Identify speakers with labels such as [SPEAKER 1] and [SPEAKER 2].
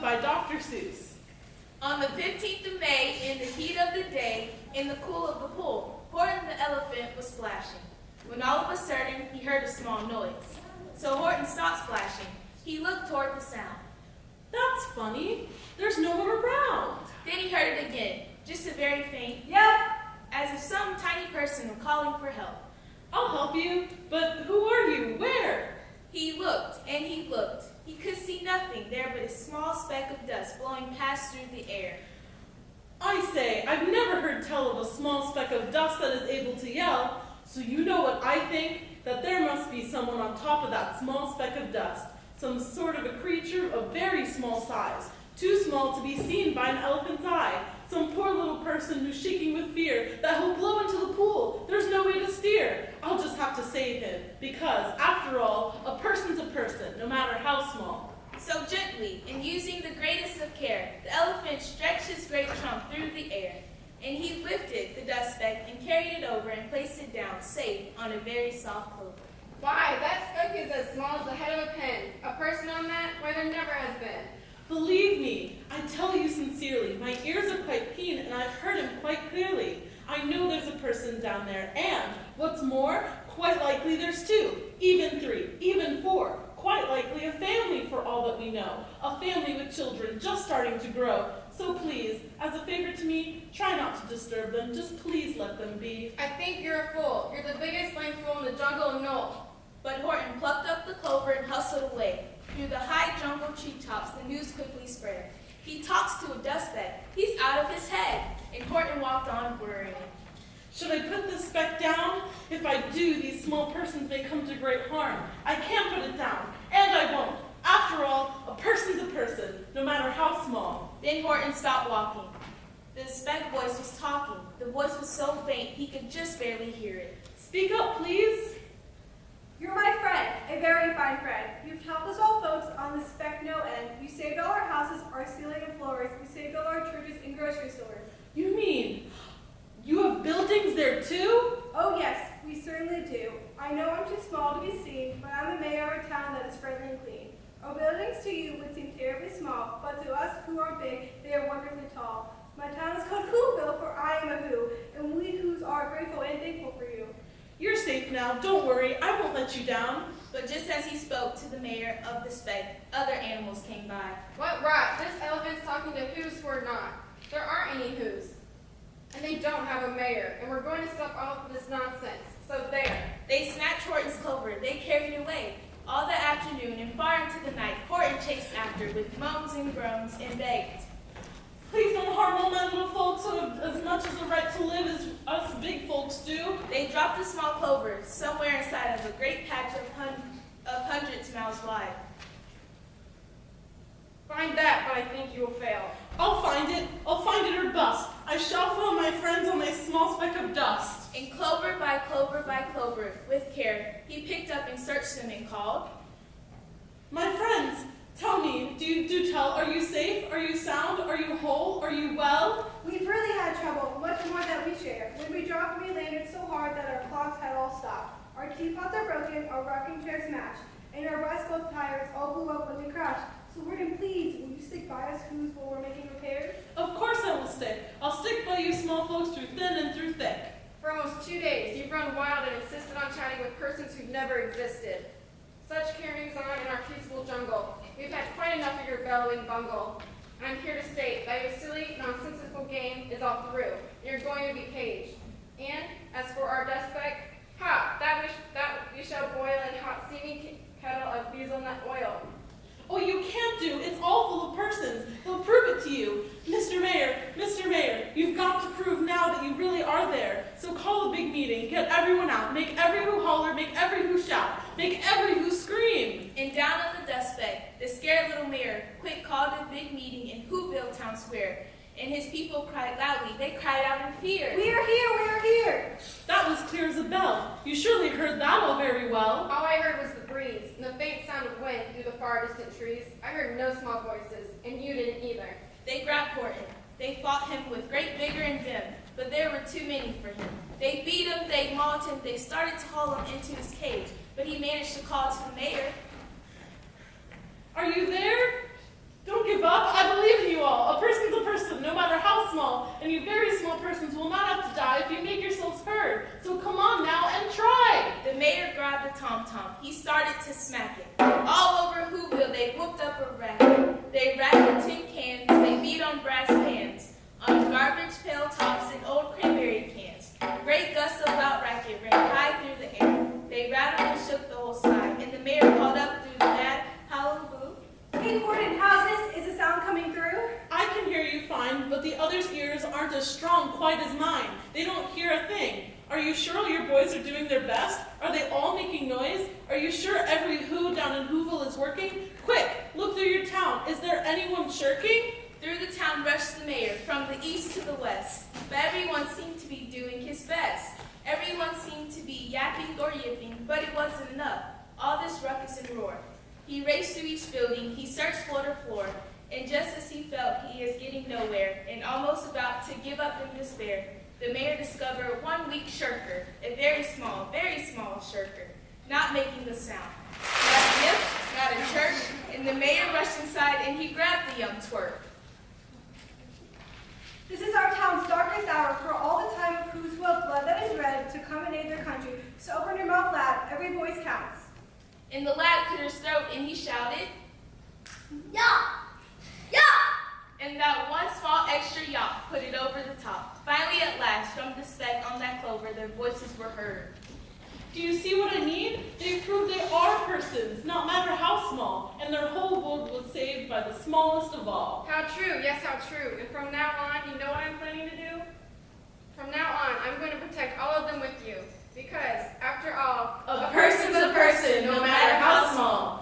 [SPEAKER 1] by Dr. Seuss.
[SPEAKER 2] On the 15th of May, in the heat of the day, in the cool of the pool, Horton the elephant was splashing, when all of a sudden he heard a small noise. So Horton stopped splashing. He looked toward the sound.
[SPEAKER 1] That's funny. There's no one around.
[SPEAKER 2] Then he heard it again, just a very faint,
[SPEAKER 3] Yep.
[SPEAKER 2] as if some tiny person were calling for help.
[SPEAKER 1] I'll help you, but who are you? Where?
[SPEAKER 2] He looked, and he looked. He could see nothing there but a small speck of dust blowing past through the air.
[SPEAKER 1] I say, I've never heard tell of a small speck of dust that is able to yell, so you know what I think? That there must be someone on top of that small speck of dust, some sort of a creature of very small size, too small to be seen by an elephant's eye, some poor little person who's shaking with fear that he'll blow into the pool. There's no way to steer. I'll just have to save him, because, after all, a person's a person, no matter how small.
[SPEAKER 2] So gently, and using the greatest of care, the elephant stretched his great trunk through the air, and he lifted the dust speck and carried it over and placed it down, safe, on a very soft clover.
[SPEAKER 3] Why, that speck is as small as the head of a pin. A person on that? Why, there never has been.
[SPEAKER 1] Believe me, I tell you sincerely, my ears are quite keen and I've heard him quite clearly. I know there's a person down there, and, what's more, quite likely there's two, even three, even four, quite likely a family for all that we know, a family with children just starting to grow. So please, as a favor to me, try not to disturb them, just please let them be.
[SPEAKER 3] I think you're a fool. You're the biggest blamed fool in the jungle of Knoll.
[SPEAKER 2] But Horton plucked up the clover and hustled away. Through the high jungle treetops, the news quickly spread. He talks to a dust speck. He's out of his head. And Horton walked on, worrying.
[SPEAKER 1] Should I put this speck down? If I do, these small persons may come to great harm. I can't put it down, and I won't. After all, a person's a person, no matter how small.
[SPEAKER 2] Then Horton stopped walking. The speck voice was talking. The voice was so faint he could just barely hear it.
[SPEAKER 1] Speak up, please.
[SPEAKER 4] You're my friend, a very fine friend. You've helped us all folks on the speck no end. You saved all our houses, our ceiling and floors. You saved all our churches and grocery stores.
[SPEAKER 1] You mean you have buildings there too?
[SPEAKER 4] Oh yes, we certainly do. I know I'm too small to be seen, but I'm the mayor of a town that is friendly and clean. Our buildings to you would seem terribly small, but to us who are big, they are wonderfully tall. My town is called Whoville, for I am a Who, and we Whos are grateful and thankful for you.
[SPEAKER 1] You're safe now, don't worry, I won't let you down.
[SPEAKER 2] But just as he spoke to the mayor of the speck, other animals came by.
[SPEAKER 3] What rot? This elephant's talking to who's who are not. There aren't any who's. And they don't have a mayor, and we're going to stop all of this nonsense. So there.
[SPEAKER 2] They snatched Horton's clover. They carried it away. All the afternoon and far into the night, Horton chased after with moans and groans and begged.
[SPEAKER 1] Please don't harm all my little folks who have as much as a right to live as us big folks do.
[SPEAKER 2] They dropped the small clover somewhere inside of a great patch of hundreds miles wide.
[SPEAKER 3] Find that, but I think you will fail.
[SPEAKER 1] I'll find it or bust. I shall fill my friends on my small speck of dust.
[SPEAKER 2] And clover by clover, with care, he picked up and searched them and called.
[SPEAKER 1] My friends, tell me, do tell, are you safe? Are you sound? Are you whole? Are you well?
[SPEAKER 4] We've really had trouble, much more that we share. When we dropped, we landed so hard that our clocks had all stopped. Our teapots are broken, our rocking chairs smashed, and our bicycle tires all blew up when we crashed. So Horton, please, will you stick by us who's while we're making repairs?
[SPEAKER 1] Of course I will stick. I'll stick by you small folks through thin and through thick.
[SPEAKER 3] For almost 2 days, you've run wild and insisted on chatting with persons who've never existed. Such carryings on in our peaceful jungle. We've had quite enough of your bellowing bungle. I'm here to state that your silly, nonsensical game is all through. You're going to be caged. And as for our dust speck, that we shall boil in hot steaming kettle of hazelnut oil.
[SPEAKER 1] Oh, you can't do. It's all full of persons. They'll prove it to you. Mr. Mayor, you've got to prove now that you really are there. So call a big meeting, get everyone out, make every who holler, make every who shout, make every who scream.
[SPEAKER 2] And down on the dust speck, the scared little mayor quick called a big meeting in Whoville Town Square. And his people cried loudly. They cried out in fear.
[SPEAKER 4] We are here, we are here!
[SPEAKER 1] That was clear as a bell. You surely heard that all very well.
[SPEAKER 3] All I heard was the breeze and the faint sound of wind through the far distant trees. I heard no small voices, and you didn't either.
[SPEAKER 2] They grabbed Horton. They fought him with great vigor and vim, but there were too many for him. They beat him, they mauled him, they started to haul him into his cage, but he managed to call to the mayor.
[SPEAKER 1] Are you there? Don't give up. I mine, but the others' ears aren't as strong quite as mine. They don't hear a thing. Are you sure your boys are doing their best? Are they all making noise? Are you sure every who down in Whoville is working? Quick, look through your town. Is there anyone shirking?
[SPEAKER 2] Through the town rushed the mayor, from the east to the west. But everyone seemed to be doing his best. Everyone seemed to be yapping or yipping, but it wasn't enough. All this ruckus and roar. He raced through each building, he searched floor to floor, and just as he felt he is getting nowhere, and almost about to give up in despair, the mayor discovered one weak shirker, a very small shirker, not making a sound. Not a yip, not a chirp, and the mayor rushed inside and he grabbed the young twerp.
[SPEAKER 4] This is our town's darkest hour, for all the time of whose will blood that is red to come and aid their country. So open your mouth, lad, every voice counts.
[SPEAKER 2] And the lad cleared his throat and he shouted,
[SPEAKER 5] Yeah! Yeah!
[SPEAKER 2] and that one small extra yawp put it over the top. Finally, at last, from the speck on that clover, their voices were heard.
[SPEAKER 1] Do you see what I mean? They prove they are persons, no matter how small, and their whole world was saved by the smallest of all.
[SPEAKER 3] How true, yes, how true. And from now on, you know what I'm planning to do? From now on, I'm going to protect all of them with you. Because, after all,
[SPEAKER 1] A person's a person, no matter how small.